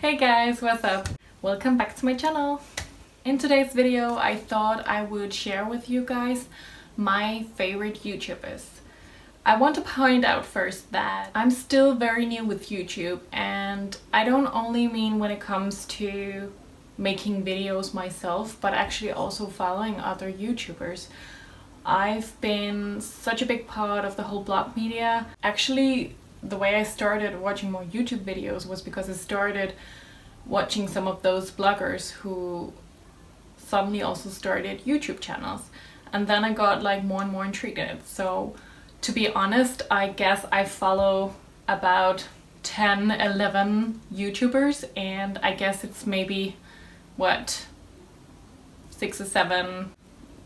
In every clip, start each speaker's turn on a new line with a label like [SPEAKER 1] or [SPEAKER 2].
[SPEAKER 1] Hey guys, what's up? Welcome back to my channel. In today's video, I thought I would share with you guys my favorite YouTubers. I want to point out first that I'm still very new with YouTube, and I don't only mean when it comes to making videos myself, but actually also following other YouTubers. I've been such a big part of the whole blog media. Actually, the way I started watching more YouTube videos was because I started watching some of those bloggers who suddenly also started YouTube channels, and then I got like more and more intrigued in it. So to be honest, I guess I follow about 10-11 YouTubers, and I guess it's maybe what 6 or 7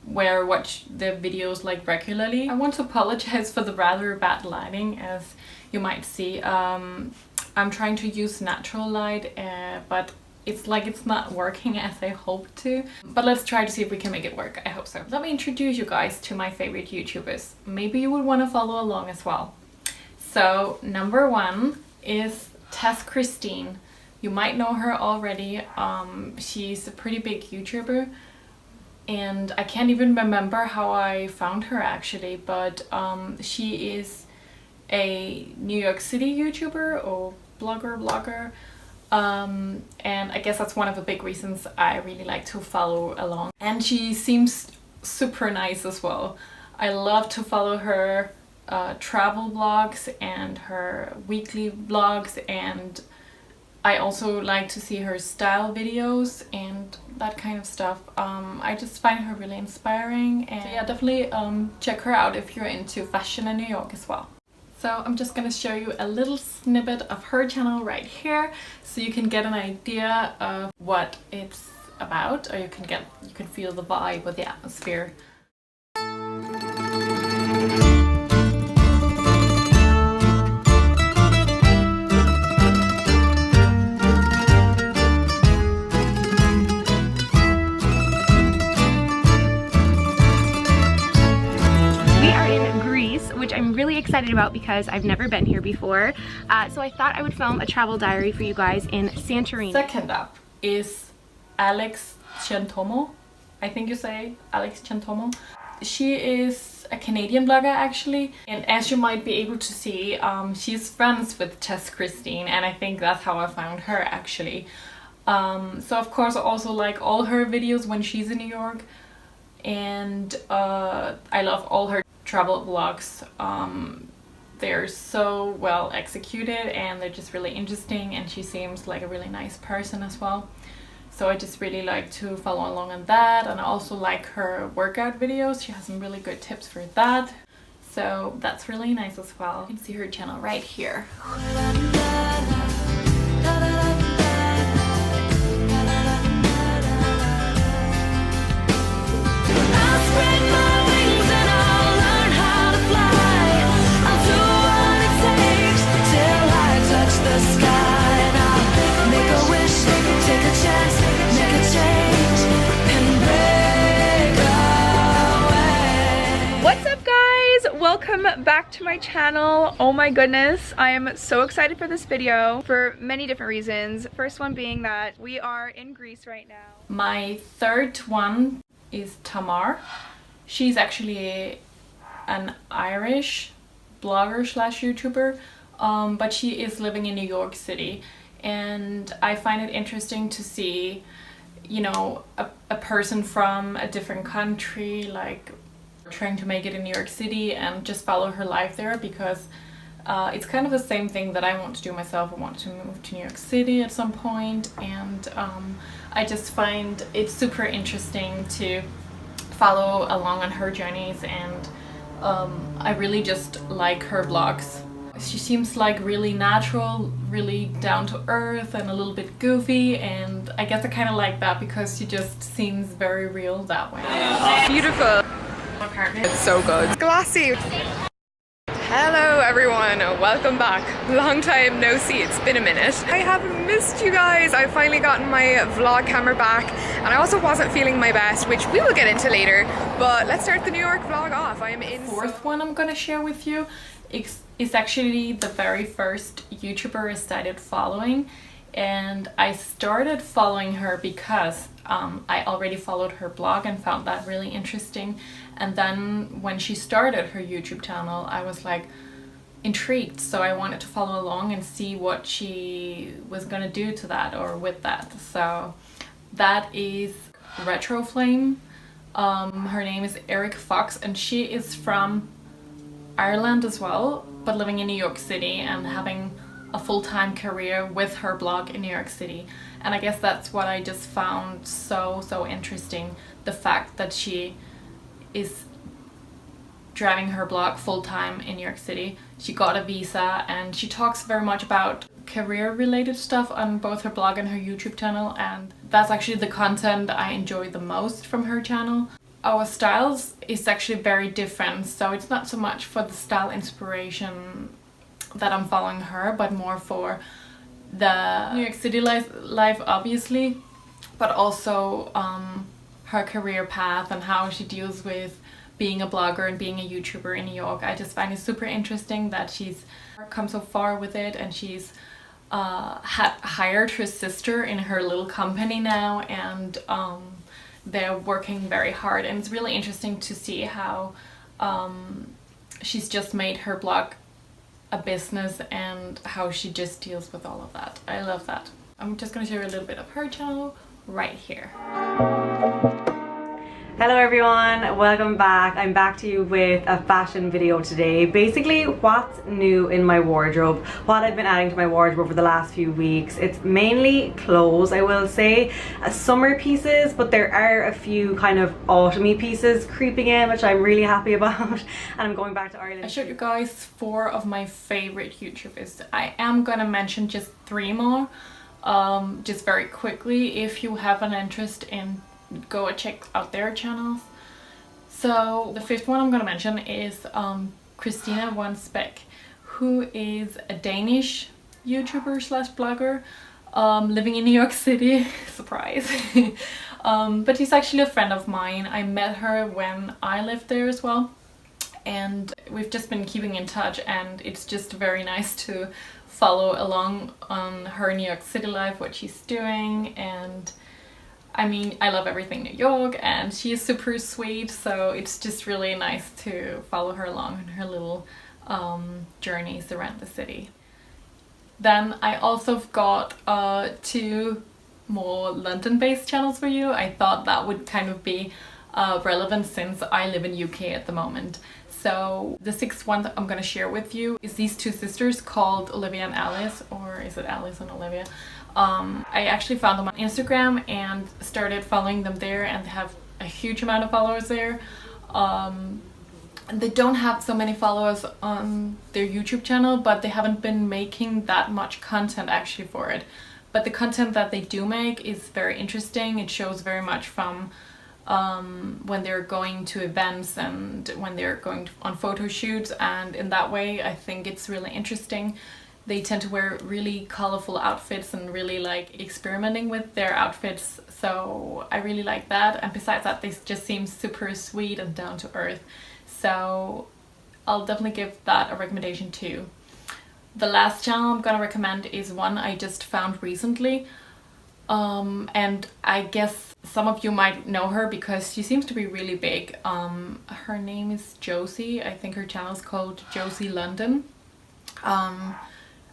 [SPEAKER 1] where I watch the videos like regularly. I want to apologize for the rather bad lighting, as you might see. I'm trying to use natural light, but it's not working as I hoped to. But let's try to see if we can make it work. I hope so. Let me introduce you guys to my favorite YouTubers. Maybe you would want to follow along as well. So number 1 is Tess Christine. You might know her already. She's a pretty big YouTuber, and I can't even remember how I found her actually, but she is a New York City YouTuber or blogger, and I guess that's one of the big reasons I really like to follow along. And she seems super nice as well. I love to follow her travel vlogs and her weekly vlogs, and I also like to see her style videos and that kind of stuff. I just find her really inspiring, and so yeah, definitely check her out if you're into fashion in New York as well. So I'm just gonna show you a little snippet of her channel right here, so you can get an idea of what it's about, or you can feel the vibe or the atmosphere.
[SPEAKER 2] Which I'm really excited about because I've never been here before. So I thought I would film a travel diary for you guys in Santorini.
[SPEAKER 1] Second up is Alex Centomo. I think you say Alex Centomo. She is a Canadian blogger actually, and as you might be able to see, she's friends with Tess Christine, and I think that's how I found her actually. So of course I also like all her videos when she's in New York, and I love all her travel vlogs. They're so well executed and they're just really interesting, and she seems like a really nice person as well. So I just really like to follow along on that, and I also like her workout videos. She has some really good tips for that, so that's really nice as well. You can see her channel right here.
[SPEAKER 2] Welcome back to my channel. Oh my goodness, I am so excited for this video for many different reasons. First one being that we are in Greece right now.
[SPEAKER 1] My third one is Tamar. She's actually an Irish blogger slash YouTuber, but she is living in New York City, and I find it interesting to see, you know, a person from a different country like trying to make it in New York City, and just follow her life there, because it's kind of the same thing that I want to do myself. I want to move to New York City at some point, and I just find it super interesting to follow along on her journeys, and I really just like her vlogs. She seems like really natural, really down to earth, and a little bit goofy, and I guess I kind of like that because she just seems very real that way.
[SPEAKER 2] Beautiful. It's so good. It's glassy. Hello everyone, welcome back. Long time no see, it's been a minute. I have missed you guys. I've finally gotten my vlog camera back, and I also wasn't feeling my best, which we will get into later, but let's start the New York vlog off. I am in.
[SPEAKER 1] The fourth one I'm gonna share with you is actually the very first YouTuber I started following, and I started following her because I already followed her blog and found that really interesting. And then when she started her YouTube channel, I was like intrigued, so I wanted to follow along and see what she was gonna do to that or with that. So that is Retro Flame. Her name is Eric Fox, and she is from Ireland as well, but living in New York City and having a full-time career with her blog in New York City. And I guess that's what I just found so interesting, the fact that she is driving her blog full-time in New York City. She got a visa, and she talks very much about career related stuff on both her blog and her YouTube channel, and that's actually the content I enjoy the most from her channel. Our styles is actually very different, so it's not so much for the style inspiration that I'm following her, but more for the New York City life obviously, but also her career path and how she deals with being a blogger and being a YouTuber in New York. I just find it super interesting that she's come so far with it, and she's had hired her sister in her little company now, and they're working very hard, and it's really interesting to see how she's just made her blog a business and how she just deals with all of that. I love that. I'm just going to show you a little bit of her channel right here.
[SPEAKER 3] Hello everyone, welcome back. I'm back to you with a fashion video today. Basically, what's new in my wardrobe, what I've been adding to my wardrobe over the last few weeks. It's mainly clothes, I will say, summer pieces, but there are a few kind of autumny pieces creeping in, which I'm really happy about. And I'm going back to Ireland.
[SPEAKER 1] I showed you guys 4 of my favorite YouTubers. I am gonna mention just 3 more, just very quickly. If you have an interest in, go check out their channels. So the 5th one I'm gonna mention is Christina Wonsbeck, who is a Danish YouTuber slash blogger living in New York City. Surprise. But she's actually a friend of mine. I met her when I lived there as well, and we've just been keeping in touch, and it's just very nice to follow along on her New York City life, what she's doing. And I mean, I love everything New York, and she is super sweet, so it's just really nice to follow her along in her little journeys around the city. Then I also got 2 more London-based channels for you. I thought that would kind of be relevant since I live in UK at the moment. So the 6th one that I'm gonna share with you is these 2 sisters called Olivia and Alice, or is it Alice and Olivia? I actually found them on Instagram and started following them there, and they have a huge amount of followers there. They don't have so many followers on their YouTube channel, but they haven't been making that much content actually for it. But the content that they do make is very interesting. It shows very much from when they're going to events and when they're going on photo shoots, and in that way I think it's really interesting. They tend to wear really colorful outfits and really like experimenting with their outfits, so I really like that. And besides that, they just seem super sweet and down to earth, so I'll definitely give that a recommendation too. The last channel I'm gonna recommend is one I just found recently, and I guess some of you might know her because she seems to be really big. Her name is Josie. I think her channel is called Josie London.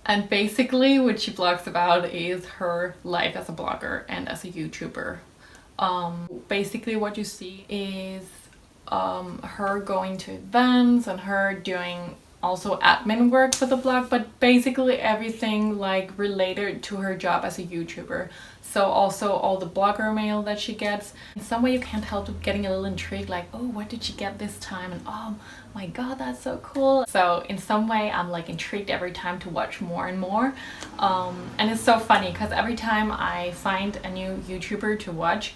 [SPEAKER 1] And basically what she blogs about is her life as a blogger and as a YouTuber. Basically what you see is her going to events and her doing also admin work for the blog, but basically everything like related to her job as a YouTuber. So also all the blogger mail that she gets. In some way you can't help getting a little intrigued, like, oh, what did she get this time? And oh my god, that's so cool. So in some way I'm like intrigued every time to watch more and more. And it's so funny because every time I find a new YouTuber to watch,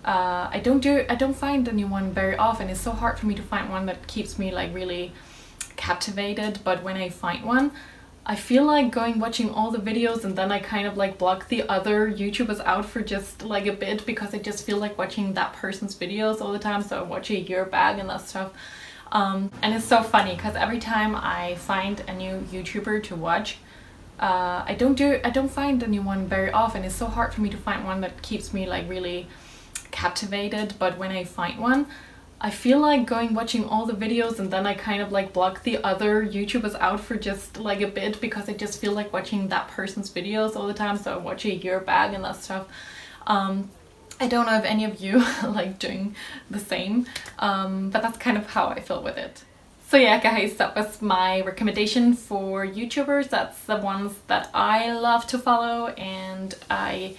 [SPEAKER 1] I don't find anyone very often. It's so hard for me to find one that keeps me like really captivated, but when I find one, I feel like watching all the videos, and then I kind of like block the other YouTubers out for just like a bit because I just feel like watching that person's videos all the time. So I watch a year back and that stuff. And it's so funny because every time I find a new YouTuber to watch, I don't find anyone very often. It's so hard for me to find one that keeps me like really captivated, but when I find one, I feel like watching all the videos, and then I kind of like block the other YouTubers out for just like a bit, because I just feel like watching that person's videos all the time. So I watch a year back and that stuff. I don't know if any of you like doing the same, but that's kind of how I feel with it. So yeah guys, that was my recommendation for YouTubers. That's the ones that I love to follow, and I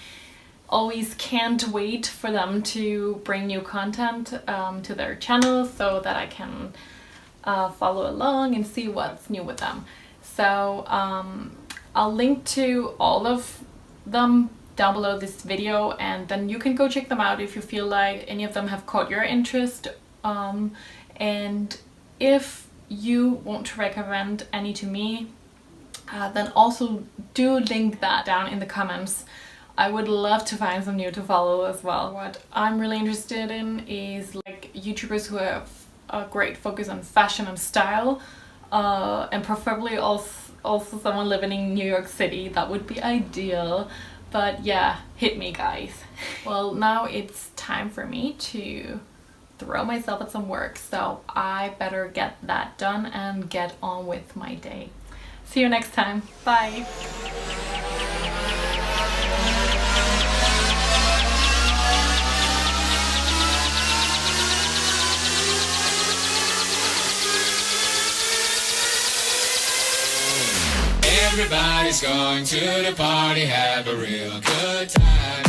[SPEAKER 1] always can't wait for them to bring new content to their channel, so that I can follow along and see what's new with them. So I'll link to all of them down below this video, and then you can go check them out if you feel like any of them have caught your interest. And if you want to recommend any to me, then also do link that down in the comments. I would love to find some new to follow as well. What I'm really interested in is like YouTubers who have a great focus on fashion and style, and preferably also someone living in New York City. That would be ideal. But yeah, hit me guys. Well, now it's time for me to throw myself at some work, so I better get that done and get on with my day. See you next time. Bye.
[SPEAKER 4] Everybody's going to the party, have a real good time.